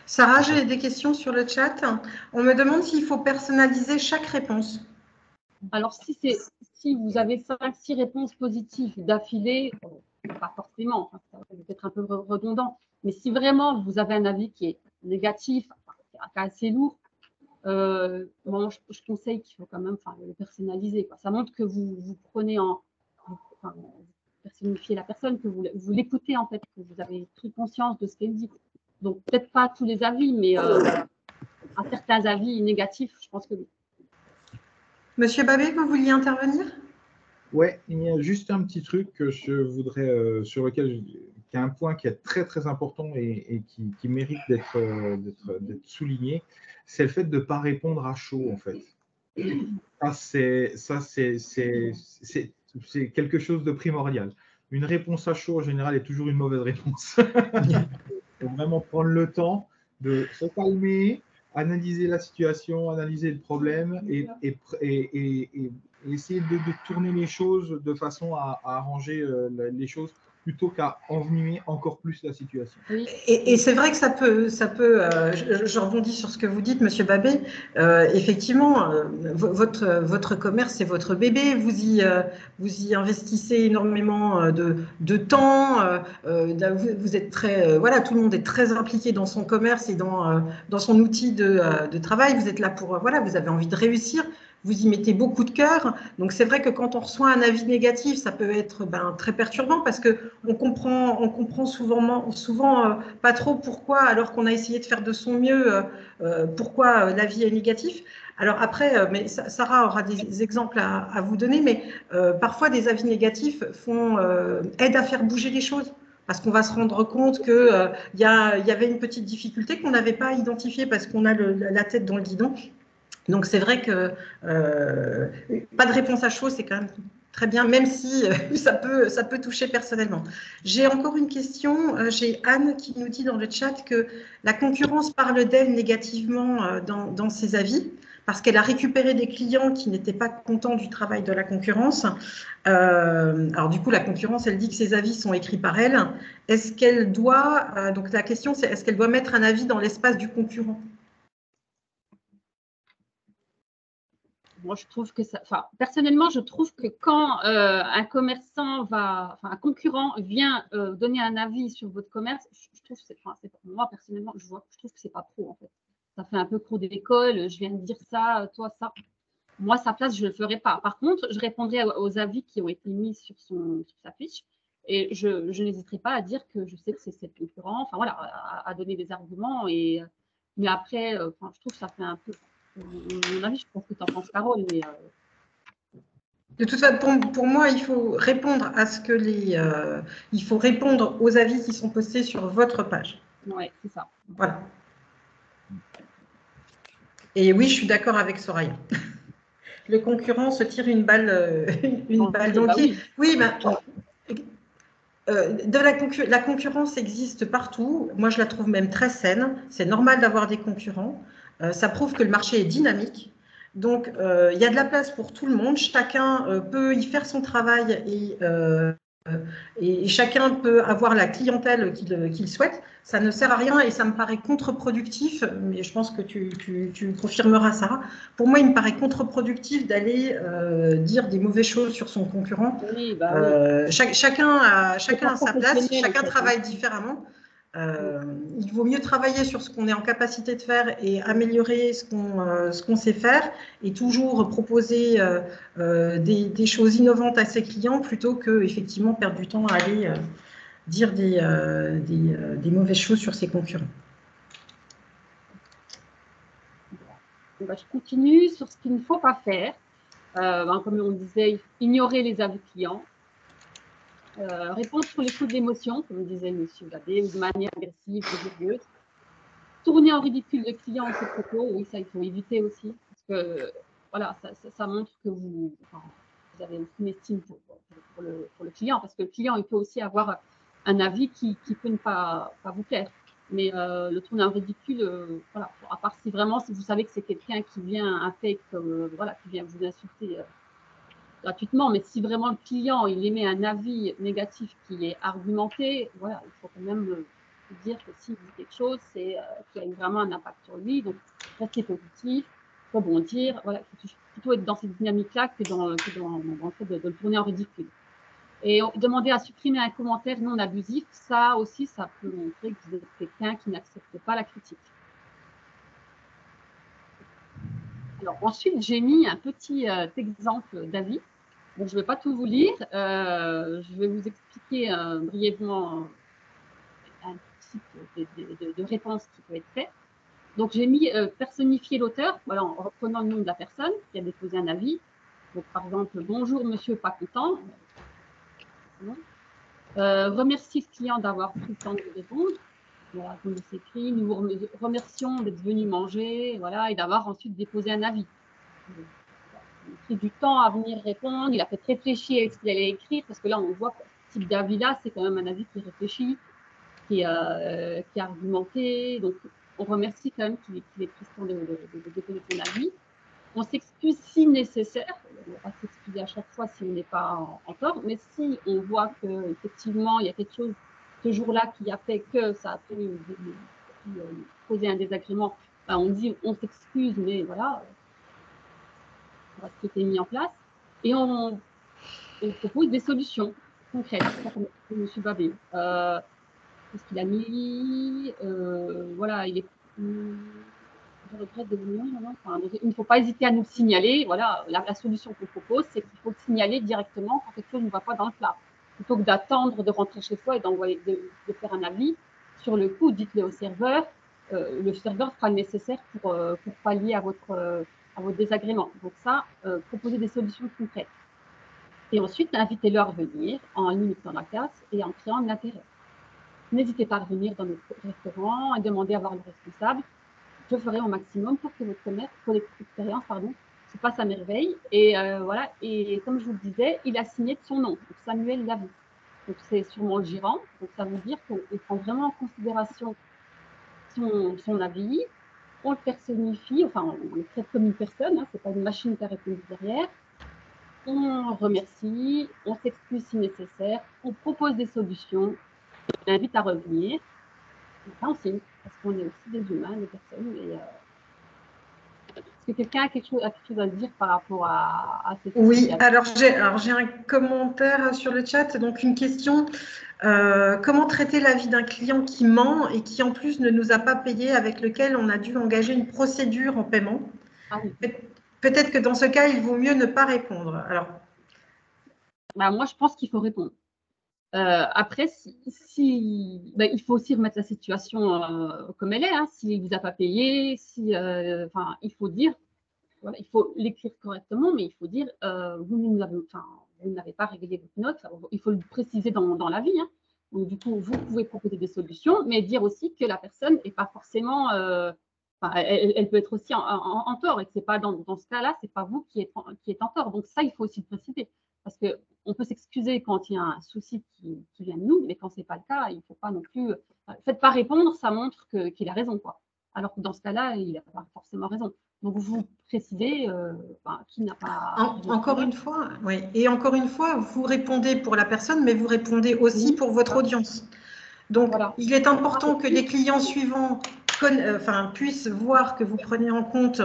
Sarah, j'ai des questions sur le chat. On me demande s'il faut personnaliser chaque réponse. Alors, si vous avez 5-6 réponses positives d'affilée, pas forcément, ça va peut-être un peu redondant, mais si vraiment vous avez un avis qui est négatif, qui est assez lourd, moi, je conseille qu'il faut quand même le personnaliser. Quoi. Ça montre que vous prenez vous personnifiez la personne, que vous l'écoutez en fait, que vous avez pris conscience de ce qu'elle dit. Donc, peut-être pas tous les avis, mais à certains avis négatifs, je pense que oui. Monsieur Babé, vous vouliez intervenir? Oui, il y a juste un petit truc que je voudrais, sur lequel qui est un point qui est très très important et qui mérite d'être souligné, c'est le fait de ne pas répondre à chaud en fait. Ça c'est quelque chose de primordial. Une réponse à chaud en général est toujours une mauvaise réponse. Il faut vraiment prendre le temps de se calmer, analyser la situation, analyser le problème et essayer de tourner les choses de façon à arranger les choses plutôt qu'à envenimer encore plus la situation. Et c'est vrai que ça peut je rebondis sur ce que vous dites, Monsieur Babé, effectivement, votre commerce, c'est votre bébé, vous y investissez énormément de temps, vous êtes très, voilà, tout le monde est très impliqué dans son commerce et dans son outil de travail, vous êtes là pour, voilà, vous avez envie de réussir, vous y mettez beaucoup de cœur. Donc, c'est vrai que quand on reçoit un avis négatif, ça peut être très perturbant parce qu'on comprend souvent pas trop pourquoi, alors qu'on a essayé de faire de son mieux, pourquoi l'avis est négatif. Alors après, mais Sarah aura des exemples à vous donner, mais parfois des avis négatifs aident à faire bouger les choses. Parce qu'on va se rendre compte qu'il y avait une petite difficulté qu'on n'avait pas identifiée parce qu'on a la tête dans le guidon. Donc, c'est vrai que pas de réponse à chaud, c'est quand même très bien, même si ça peut toucher personnellement. J'ai encore une question. J'ai Anne qui nous dit dans le chat que la concurrence parle d'elle négativement dans ses avis parce qu'elle a récupéré des clients qui n'étaient pas contents du travail de la concurrence. Alors, du coup, la concurrence, elle dit que ses avis sont écrits par elle. Est-ce qu'elle doit, donc la question, c'est est-ce qu'elle doit mettre un avis dans l'espace du concurrent ? Moi, je trouve que personnellement, je trouve que quand un concurrent vient donner un avis sur votre commerce, je trouve moi personnellement, je trouve que c'est pas pro en fait. Ça fait un peu cours d'école. Je viens de dire ça, toi ça. Moi, à sa place, je le ferais pas. Par contre, je répondrai aux avis qui ont été mis sur sa fiche et je n'hésiterai pas à dire que je sais que c'est cette concurrent. Enfin voilà, à donner des arguments mais après, je trouve que ça fait un peu. Mon avis, je pense que tu en penses, Carole, mais… De toute façon, pour moi, il faut répondre il faut répondre aux avis qui sont postés sur votre page. Oui, c'est ça. Voilà. Et oui, je suis d'accord avec Soraya. Le concurrent se tire une balle dans le pied. Oui, la concurrence existe partout. Moi, je la trouve même très saine. C'est normal d'avoir des concurrents. Ça prouve que le marché est dynamique. Donc, il y a de la place pour tout le monde. Chacun peut y faire son travail et chacun peut avoir la clientèle qu'il souhaite. Ça ne sert à rien et ça me paraît contre-productif, mais je pense que tu confirmeras, Sarah. Pour moi, il me paraît contre-productif d'aller dire des mauvaises choses sur son concurrent. Oui, Chacun a sa place, chacun travaille différemment. Il vaut mieux travailler sur ce qu'on est en capacité de faire et améliorer ce qu'on sait faire et toujours proposer des choses innovantes à ses clients plutôt que effectivement perdre du temps à aller dire des mauvaises choses sur ses concurrents. Je continue sur ce qu'il ne faut pas faire. Comme on disait, ignorer les avis clients. Répondre sur les coups de l'émotion, comme disait M. Babé, ou de manière agressive, régulière. Tourner en ridicule le client en ses propos, oui, ça, il faut éviter aussi. Parce que, voilà, ça montre que vous vous avez aussi une estime pour le client, parce que le client, il peut aussi avoir un avis qui peut ne pas vous plaire. Mais le tourner en ridicule, voilà, à part si vraiment, si vous savez que c'est quelqu'un qui vient, un fake, voilà, qui vient vous insulter gratuitement, mais si vraiment le client, il émet un avis négatif qui est argumenté, voilà, il faut quand même dire que s'il dit quelque chose, c'est qu'il y a eu vraiment un impact sur lui, donc rester positif, rebondir, voilà, il faut plutôt être dans cette dynamique-là que dans le fait de le tourner en ridicule. Et demander à supprimer un commentaire non abusif, ça aussi, ça peut montrer que vous êtes quelqu'un qui n'accepte pas la critique. Alors ensuite, j'ai mis un petit exemple d'avis. Bon, je ne vais pas tout vous lire. Je vais vous expliquer brièvement un type de réponse qui peut être fait. Donc, j'ai mis personnifier l'auteur, voilà, en reprenant le nom de la personne qui a déposé un avis. Donc, par exemple, bonjour monsieur pas content. Remercie le client d'avoir pris le temps de répondre. Voilà, comme c'est écrit, nous vous remercions d'être venu manger, voilà, et d'avoir ensuite déposé un avis. Il a pris du temps à venir répondre, il a fait réfléchir avec ce qu'il allait écrire, parce que là, on voit que ce type d'avis-là, c'est quand même un avis qui réfléchit, qui est argumenté. Donc, on remercie quand même qu'il ait pris le temps de déposer son avis. On s'excuse si nécessaire. On ne va pas s'excuser à chaque fois si on n'est pas en tort, mais si on voit qu'effectivement, il y a quelque chose ce jour-là qui a fait que ça a pu poser un désagrément, ben on dit on s'excuse, mais voilà, ça va ce qui est mis en place. Et on propose des solutions concrètes, comme M. Babé. Qu'est-ce qu'il a mis voilà, il est. Je regrette de venir. Enfin, il ne faut pas hésiter à nous signaler. Voilà, la solution qu'on propose, c'est qu'il faut signaler directement quand quelque chose ne va pas dans le plat. Plutôt que d'attendre de rentrer chez soi et d'envoyer, de faire un avis, sur le coup, dites-le au serveur. Le serveur fera le nécessaire pour pallier à votre désagrément. Donc ça, proposer des solutions concrètes. Et ensuite, invitez-le à revenir en limitant la casse et en créant de l'intérêt. N'hésitez pas à revenir dans notre restaurant et demander à voir le responsable. Je ferai au maximum pour que votre expérience se passe à merveille. Et voilà. Et comme je vous le disais, il a signé de son nom, donc Samuel Lavie. Donc c'est sûrement le gérant. Donc ça veut dire qu'on prend vraiment en considération son avis. On le personnifie, enfin on le traite comme une personne. Hein, c'est pas une machine qui a répondu derrière. On remercie, on s'excuse si nécessaire, on propose des solutions, on invite à revenir. Et ça, on signe, parce qu'on est aussi des humains, des personnes. Et, est-ce que quelqu'un a quelque chose à dire par rapport à cette Oui, alors j'ai un commentaire sur le chat, donc une question. Comment traiter l'avis d'un client qui ment et qui en plus ne nous a pas payé, avec lequel on a dû engager une procédure en paiement? Oui. Peut-être que dans ce cas, il vaut mieux ne pas répondre. Alors, moi, je pense qu'il faut répondre. Après, il faut aussi remettre la situation comme elle est. Hein. S'il ne vous a pas payé, il faut dire, voilà, il faut l'écrire correctement, mais il faut dire, vous n'avez pas réglé votre note. Il faut le préciser dans l'avis. Hein. Donc, du coup, vous pouvez proposer des solutions, mais dire aussi que la personne n'est pas forcément, elle peut être aussi en tort, et que c'est pas dans ce cas-là, c'est pas vous qui êtes en tort. Donc ça, il faut aussi le préciser, parce que on peut s'excuser quand il y a un souci qui vient de nous, mais quand c'est pas le cas, il ne faut pas non plus. Faites pas répondre, ça montre qu'il a raison, quoi. Alors que dans ce cas-là, il n'a pas forcément raison. Donc vous précisez qui n'a pas. Encore une fois, oui. Et encore une fois, vous répondez pour la personne, mais vous répondez aussi pour votre audience. Donc, voilà. Il est important que les clients suivants puissent voir que vous prenez en compte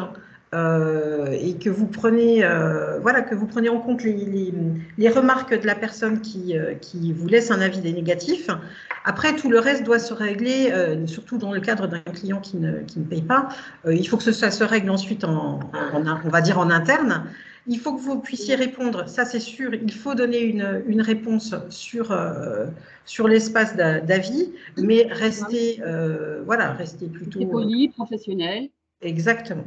et que vous prenez, que vous prenez en compte les remarques de la personne qui vous laisse un avis négatif. Après, tout le reste doit se régler, surtout dans le cadre d'un client qui ne paye pas. Il faut que ça se règle ensuite, on va dire en interne. Il faut que vous puissiez répondre, ça c'est sûr, il faut donner une réponse sur l'espace d'avis, mais rester plutôt… Rester poli, professionnel. Exactement.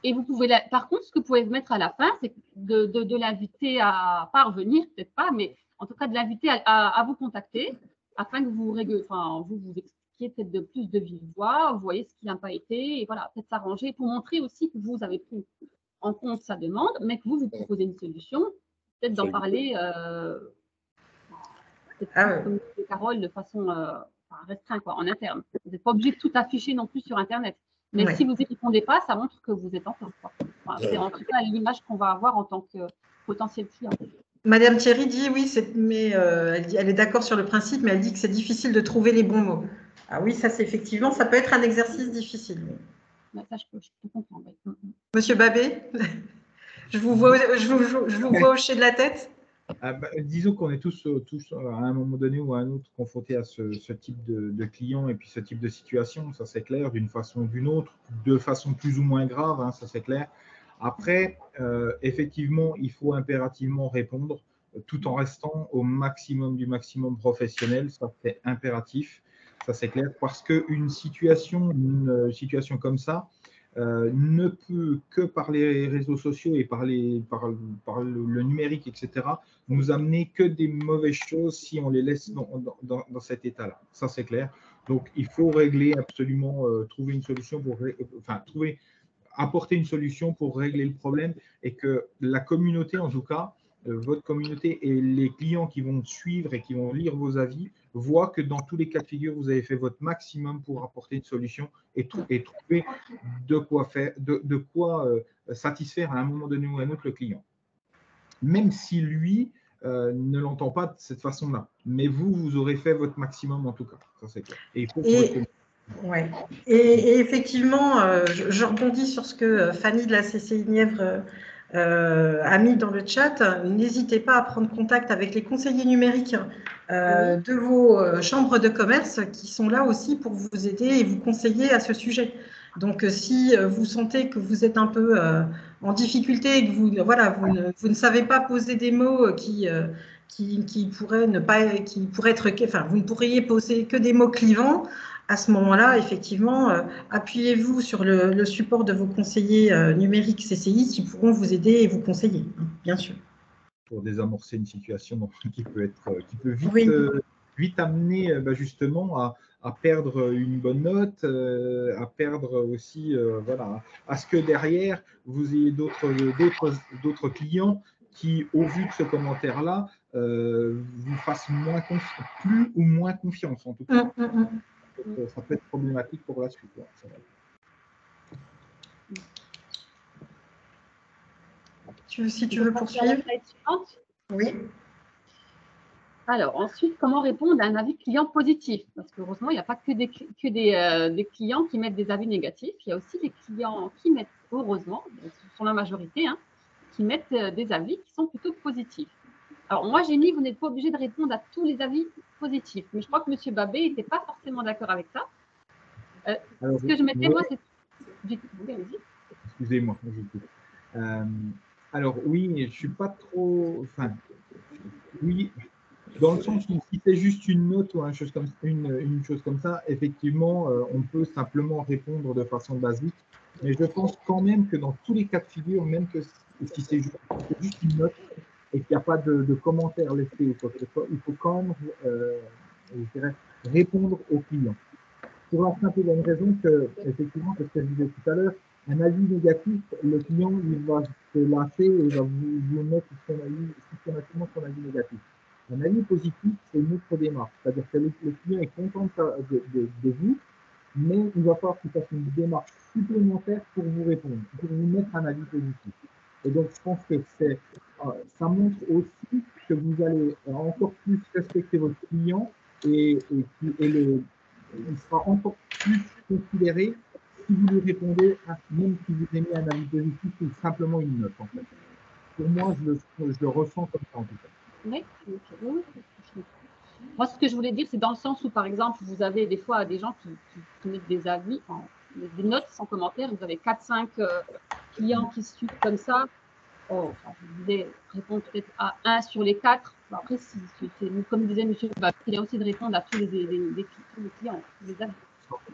Et vous pouvez, par contre, ce que vous pouvez mettre à la fin, c'est de l'inviter à pas revenir, peut-être pas, mais en tout cas de l'inviter à vous contacter afin que vous expliquiez peut-être de plus de vive voix, vous voyez ce qui n'a pas été, et voilà, peut-être s'arranger pour montrer aussi que vous avez pris en compte sa demande, mais que vous proposez une solution peut-être d'en parler, comme disait Carole, de façon restreinte, en interne. Vous n'êtes pas obligé de tout afficher non plus sur Internet. Mais si vous n'y répondez pas, ça montre que vous êtes en tort. C'est en tout cas l'image qu'on va avoir en tant que potentiel client. Madame Thierry dit oui, mais elle est d'accord sur le principe, mais elle dit que c'est difficile de trouver les bons mots. Ah oui, ça c'est effectivement, ça peut être un exercice difficile. Ça, je peux comprendre. Monsieur Babé, je vous vois hocher de la tête. Disons qu'on est tous à un moment donné ou à un autre confrontés à ce type de client et puis ce type de situation, ça c'est clair, d'une façon ou d'une autre, de façon plus ou moins grave, hein, ça c'est clair. Après, effectivement, il faut impérativement répondre tout en restant au maximum du maximum professionnel, ça c'est impératif, ça c'est clair, parce qu'une situation comme ça, ne peut que par les réseaux sociaux et par le numérique, etc., nous amener que des mauvaises choses si on les laisse dans cet état-là. Ça, c'est clair. Donc, il faut régler absolument, trouver une solution apporter une solution pour régler le problème et que la communauté, en tout cas, votre communauté et les clients qui vont suivre et qui vont lire vos avis voient que dans tous les cas de figure, vous avez fait votre maximum pour apporter une solution et trouver de quoi satisfaire à un moment donné ou à un autre le client. Même si lui ne l'entend pas de cette façon-là. Mais vous aurez fait votre maximum en tout cas. Ça, c'est clair. Et il faut ouais. Et effectivement, je rebondis sur ce que Fanny de la CCI Nièvre a mis dans le chat. N'hésitez pas à prendre contact avec les conseillers numériques de vos chambres de commerce qui sont là aussi pour vous aider et vous conseiller à ce sujet. Donc, si vous sentez que vous êtes un peu en difficulté et que vous ne savez pas poser des mots qui pourraient être, enfin, vous ne pourriez poser que des mots clivants, à ce moment-là, effectivement, appuyez-vous sur le support de vos conseillers numériques CCI qui pourront vous aider et vous conseiller, bien sûr. Pour désamorcer une situation qui peut vite amener justement à perdre une bonne note, à perdre aussi, à ce que derrière, vous ayez d'autres clients qui, au vu de ce commentaire-là, vous fassent plus ou moins confiance, en tout cas. Ça peut être problématique pour la suite. Si tu veux poursuivre. Oui. Alors, ensuite, comment répondre à un avis client positif? Parce que heureusement, il n'y a pas que des clients qui mettent des avis négatifs. Il y a aussi des clients qui mettent, heureusement, ce sont la majorité, hein, qui mettent des avis qui sont plutôt positifs. Alors, moi, j'ai mis, vous n'êtes pas obligé de répondre à tous les avis positifs. Mais je crois que M. Babé n'était pas forcément d'accord avec ça. Ce que je mettais, moi, c'est… Excusez-moi. Alors, oui, je ne suis pas trop… Enfin, oui, dans le sens où si c'est juste une note ou une chose comme ça, effectivement, on peut simplement répondre de façon basique. Mais je pense quand même que dans tous les cas de figure, même que si c'est juste une note et qu'il n'y a pas de commentaires laissés ou quoi que ce soit, il faut quand même répondre aux clients. Pour la simple et bonne raison que, effectivement, c'est ce que je disais tout à l'heure, un avis négatif, le client il va se lasser et il va vous mettre systématiquement son avis négatif. Un avis positif, c'est une autre démarche. C'est-à-dire que le client est content de vous, mais il va falloir qu'il fasse une démarche supplémentaire pour vous répondre, pour vous mettre un avis positif. Et donc, je pense que ça montre aussi que vous allez encore plus respecter votre client et il sera encore plus considéré si vous lui répondez, même si vous aimez un avis positif ou simplement une note, en fait. Pour moi, je le ressens comme ça, en tout cas. Oui. Moi, ce que je voulais dire, c'est dans le sens où, par exemple, vous avez des fois des gens qui mettent des avis, des notes sans commentaire. Vous avez 4-5 clients qui suivent comme ça. Je voulais répondre peut-être à 1 sur les 4. Après, comme disait M. Babé, il y a aussi de répondre à tous les clients, les avis.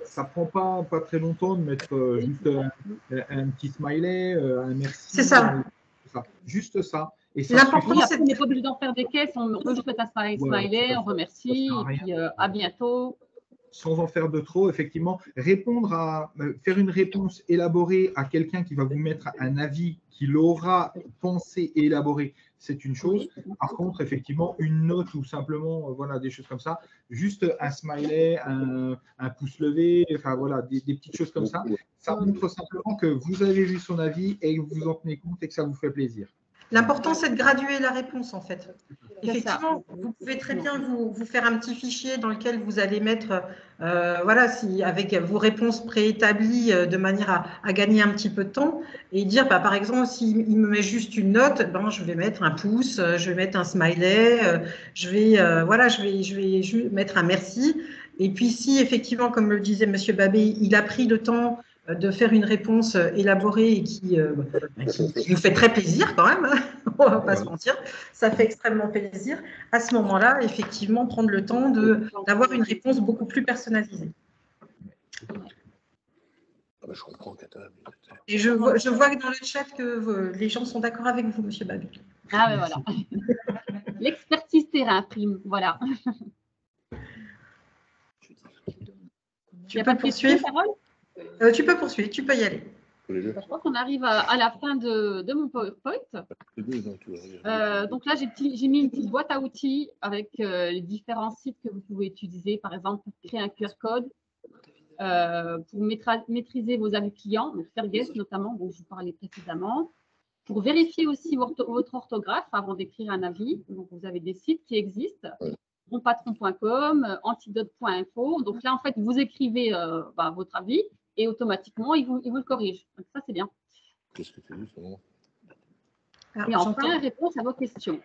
Ça ne prend pas très longtemps de mettre juste un petit smiley, un merci. C'est ça. Juste ça. L'important, c'est qu'on n'est pas obligé d'en faire des caisses. On peut juste mettre un smiley, on remercie, et puis à bientôt. sans en faire de trop, effectivement, faire une réponse élaborée à quelqu'un qui va vous mettre un avis qu'il aura pensé et élaboré, c'est une chose. Par contre, effectivement, une note ou simplement, voilà, des choses comme ça, juste un smiley, un pouce levé, enfin voilà, des petites choses comme ça, ça montre simplement que vous avez vu son avis et que vous en tenez compte et que ça vous fait plaisir. L'important, c'est de graduer la réponse, en fait. Effectivement, vous pouvez très bien vous faire un petit fichier dans lequel vous allez mettre, voilà, avec vos réponses préétablies de manière à gagner un petit peu de temps et dire, bah, par exemple, s'il me met juste une note, ben, je vais mettre un pouce, je vais mettre un smiley, je vais mettre un merci. Et puis, si effectivement, comme le disait M. Babé, il a pris le temps de faire une réponse élaborée et qui nous fait très plaisir quand même, on ne va pas se mentir, ça fait extrêmement plaisir. À ce moment-là, effectivement, prendre le temps d'avoir une réponse beaucoup plus personnalisée. Je comprends, Catherine. Et je vois que dans le chat que les gens sont d'accord avec vous, M. Babé. Ah ben voilà. L'expertise terrain prime, voilà. Tu peux poursuivre, Carole ? Tu peux poursuivre, tu peux y aller. Je crois qu'on arrive à la fin de mon PowerPoint. Donc là, j'ai mis une petite boîte à outils avec les différents sites que vous pouvez utiliser, par exemple, pour créer un QR code, pour maîtriser vos avis clients, donc Fairguest notamment, dont je vous parlais précédemment, pour vérifier aussi votre orthographe avant d'écrire un avis. Donc, vous avez des sites qui existent, monpatron.com, antidote.info. Donc là, en fait, vous écrivez votre avis et automatiquement, il vous le corrige. Donc ça, c'est bien. Qu'est-ce que tu dis, ça? Et enfin, réponse à vos questions.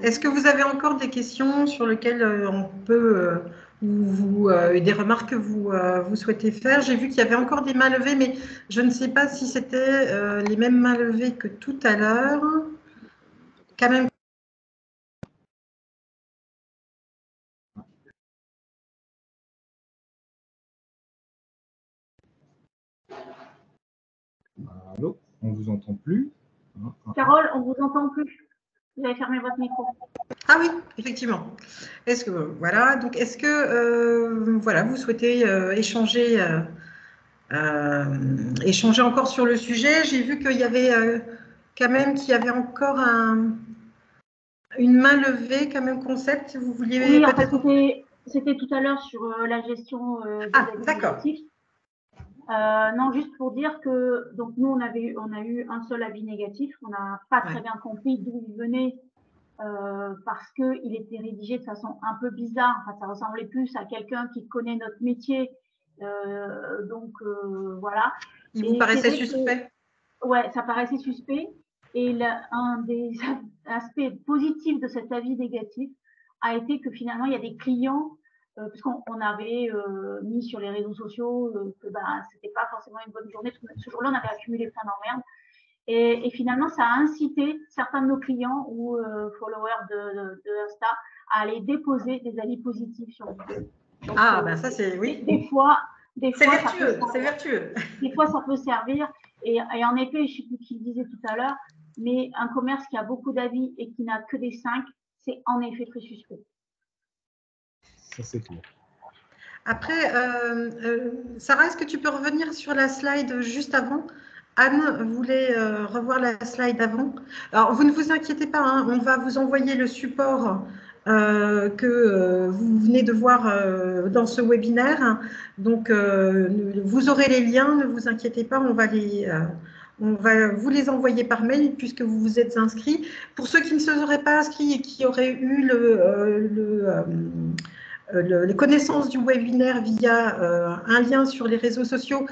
Est-ce que vous avez encore des questions sur lesquelles on peut, ou des remarques que vous souhaitez faire? J'ai vu qu'il y avait encore des mains levées, mais je ne sais pas si c'était les mêmes mains levées que tout à l'heure. Quand même. Allô, on ne vous entend plus. Carole, on ne vous entend plus. Vous avez fermé votre micro. Ah oui, effectivement. Est-ce que voilà, donc est-ce que voilà, vous souhaitez échanger encore sur le sujet? J'ai vu qu'il y avait quand même encore une main levée, quand même concept. Vous vouliez oui, en fait, peut-être. c'était tout à l'heure sur la gestion des avis d'accord. négatifs. Non, juste pour dire que donc nous on a eu un seul avis négatif. On n'a pas très bien compris d'où il venait parce que il était rédigé de façon un peu bizarre. Enfin, ça ressemblait plus à quelqu'un qui connaît notre métier. Voilà. Il vous paraissait suspect? Ouais, ça paraissait suspect. Et un des aspects positifs de cet avis négatif a été que finalement, il y a des clients, puisqu'on avait mis sur les réseaux sociaux que c'était pas forcément une bonne journée. Ce jour-là, on avait accumulé plein d'emmerdes. Et finalement, ça a incité certains de nos clients ou followers de Insta à aller déposer des avis positifs sur Google. Donc, ça c'est oui. Des fois, c'est vertueux. C'est vertueux. Des fois, ça peut servir. Et en effet, je ne sais plus qui le disait tout à l'heure, mais un commerce qui a beaucoup d'avis et qui n'a que des 5, c'est en effet très suspect. Ça, c'est clair. Après, Sarah, est-ce que tu peux revenir sur la slide juste avant? Anne voulait revoir la slide avant. Alors, vous ne vous inquiétez pas, hein, on va vous envoyer le support que vous venez de voir dans ce webinaire. Donc, vous aurez les liens, ne vous inquiétez pas, on va vous les envoyer par mail puisque vous vous êtes inscrits. Pour ceux qui ne se seraient pas inscrits et qui auraient eu les connaissances du webinaire via un lien sur les réseaux sociaux,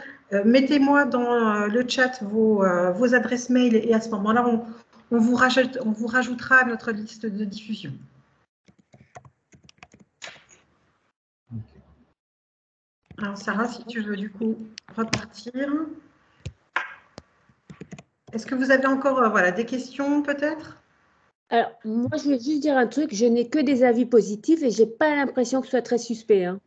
mettez-moi dans le chat vos adresses mail et à ce moment-là, on vous rajoutera à notre liste de diffusion. Alors Sarah, si tu veux du coup repartir. Est-ce que vous avez encore des questions peut-être? Alors, moi, je veux juste dire un truc, je n'ai que des avis positifs et je n'ai pas l'impression que ce soit très suspect. Hein.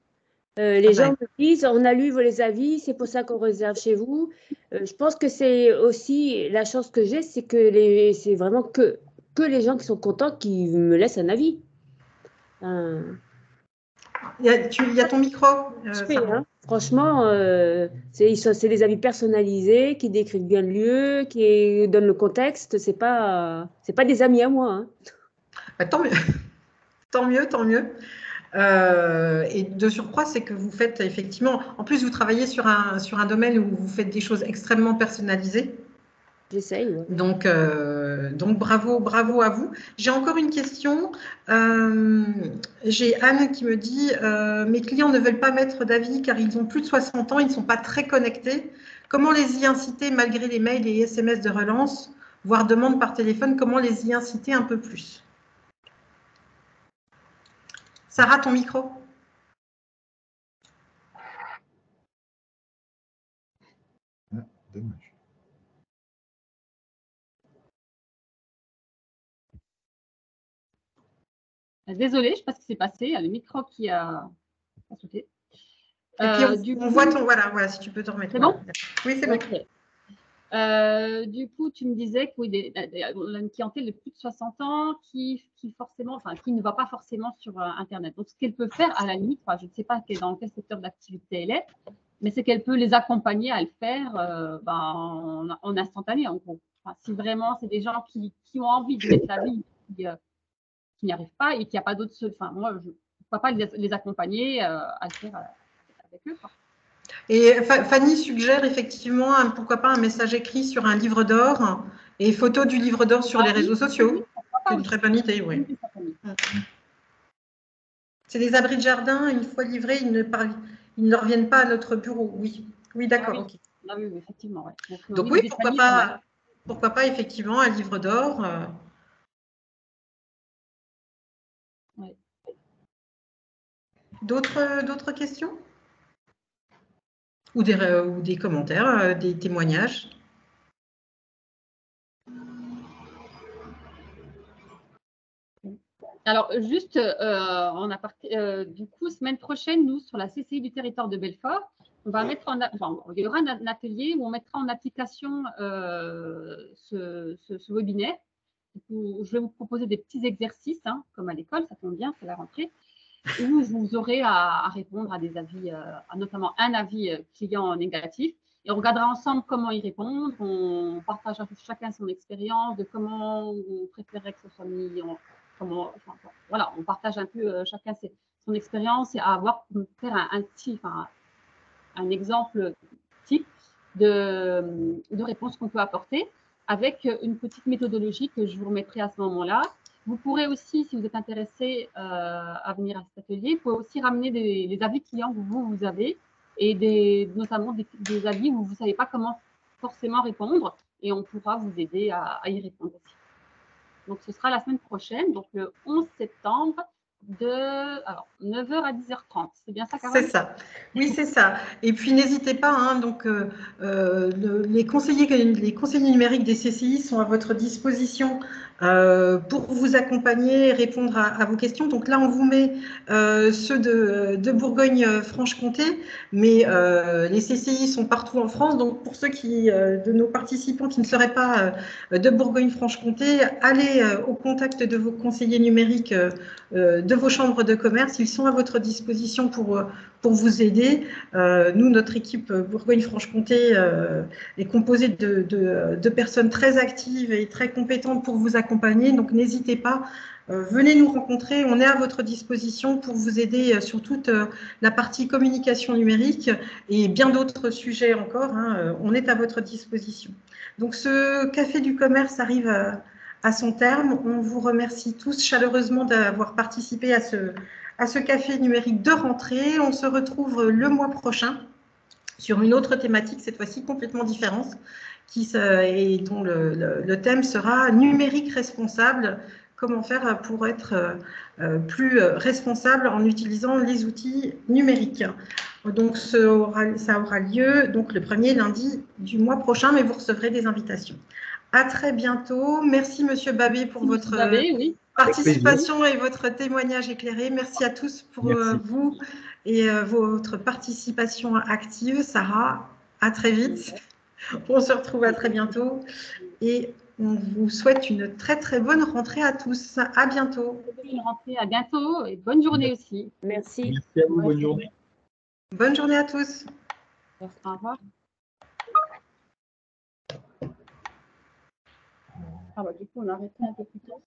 Les gens me disent, on a lu les avis, c'est pour ça qu'on réserve chez vous. Je pense que c'est aussi la chance que j'ai, c'est que c'est vraiment que les gens qui sont contents qui me laissent un avis. Il y a ton micro. Hein. Franchement, c'est des avis personnalisés qui décrivent bien le lieu, qui donnent le contexte. C'est pas des amis à moi. Hein. Bah, tant mieux, tant mieux, tant mieux. Et de surcroît, c'est que vous faites effectivement, en plus vous travaillez sur un domaine où vous faites des choses extrêmement personnalisées. J'essaye. Ouais. Donc bravo à vous. J'ai encore une question. J'ai Anne qui me dit mes clients ne veulent pas mettre d'avis car ils ont plus de 60 ans, ils ne sont pas très connectés. Comment les y inciter malgré les mails et SMS de relance, voire demandes par téléphone, comment les y inciter un peu plus? Sarah, ton micro. Dommage. Désolée, je ne sais pas ce qui s'est passé. Il y a le micro qui a sauté. Et puis on voit ton… Voilà, si tu peux te remettre. C'est bon? Oui, c'est bon. Okay. Du coup, tu me disais qu'on a une clientèle de plus de 60 ans qui ne va pas forcément sur Internet. Donc, ce qu'elle peut faire, à la limite, je ne sais pas dans quel secteur d'activité elle est, mais c'est qu'elle peut les accompagner à le faire en instantané, en gros. Enfin, si vraiment c'est des gens qui ont envie de mettre la vie, qui n'y arrivent pas et qu'il n'y a pas d'autre solution. Enfin, moi, je ne peux pas les accompagner à le faire avec eux. Quoi. Et Fanny suggère effectivement, pourquoi pas un message écrit sur un livre d'or et photo du livre d'or sur les réseaux sociaux. C'est une très bonne idée, oui. C'est des abris de jardin, une fois livrés, ils ne reviennent pas à notre bureau. Oui, d'accord. Okay. Ah oui, effectivement. Ouais. Donc oui, pourquoi pas effectivement un livre d'or. Ouais. D'autres questions? Ou des commentaires, des témoignages? Alors, juste, du coup, semaine prochaine, nous, sur la CCI du territoire de Belfort, on va mettre il y aura un atelier où on mettra en application ce webinaire. Je vais vous proposer des petits exercices, comme à l'école, ça tombe bien, c'est la rentrée, où vous aurez à répondre à des avis, notamment un avis client négatif. Et on regardera ensemble comment y répondre. On partage chacun son expérience de comment on préférerait que ce soit mis voilà, on partage un peu chacun son expérience et à faire un exemple type de réponse qu'on peut apporter avec une petite méthodologie que je vous remettrai à ce moment-là. Vous pourrez aussi, si vous êtes intéressé à venir à cet atelier, vous pouvez aussi ramener les avis clients que vous avez et notamment des avis où vous ne savez pas comment forcément répondre et on pourra vous aider à y répondre aussi. Donc, ce sera la semaine prochaine, donc le 11 septembre, de 9h à 10h30. C'est bien ça, Carole? C'est ça. Oui, c'est ça. Et puis, n'hésitez pas, les conseillers numériques des CCI sont à votre disposition pour vous accompagner et répondre à vos questions. Donc là, on vous met ceux de Bourgogne-Franche-Comté, mais les CCI sont partout en France. Donc, pour ceux de nos participants qui ne seraient pas de Bourgogne-Franche-Comté, allez au contact de vos conseillers numériques de vos chambres de commerce. Ils sont à votre disposition pour vous aider. Nous, notre équipe Bourgogne-Franche-Comté est composée de personnes très actives et très compétentes pour vous accompagner. Donc, n'hésitez pas. Venez nous rencontrer, on est à votre disposition pour vous aider sur toute la partie communication numérique et bien d'autres sujets encore. On est à votre disposition. Donc, ce Café du commerce arrive à son terme. On vous remercie tous chaleureusement d'avoir participé à ce café numérique de rentrée. On se retrouve le mois prochain sur une autre thématique, cette fois-ci complètement différente, dont le thème sera numérique responsable. Comment faire pour être plus responsable en utilisant les outils numériques. Donc, ça aura lieu donc, le premier lundi du mois prochain, mais vous recevrez des invitations. À très bientôt. Merci, Monsieur Babé, pour votre participation et votre témoignage éclairé. Merci à tous pour vous et votre participation active. Sarah, à très vite. On se retrouve à très bientôt. Et On vous souhaite une très très bonne rentrée à tous. À bientôt. Bonne rentrée, à bientôt et bonne journée aussi. Merci. Merci à vous, bonne journée. Bonne journée à tous. Au revoir. Ah bah, du coup, on a arrêté un peu plus tôt.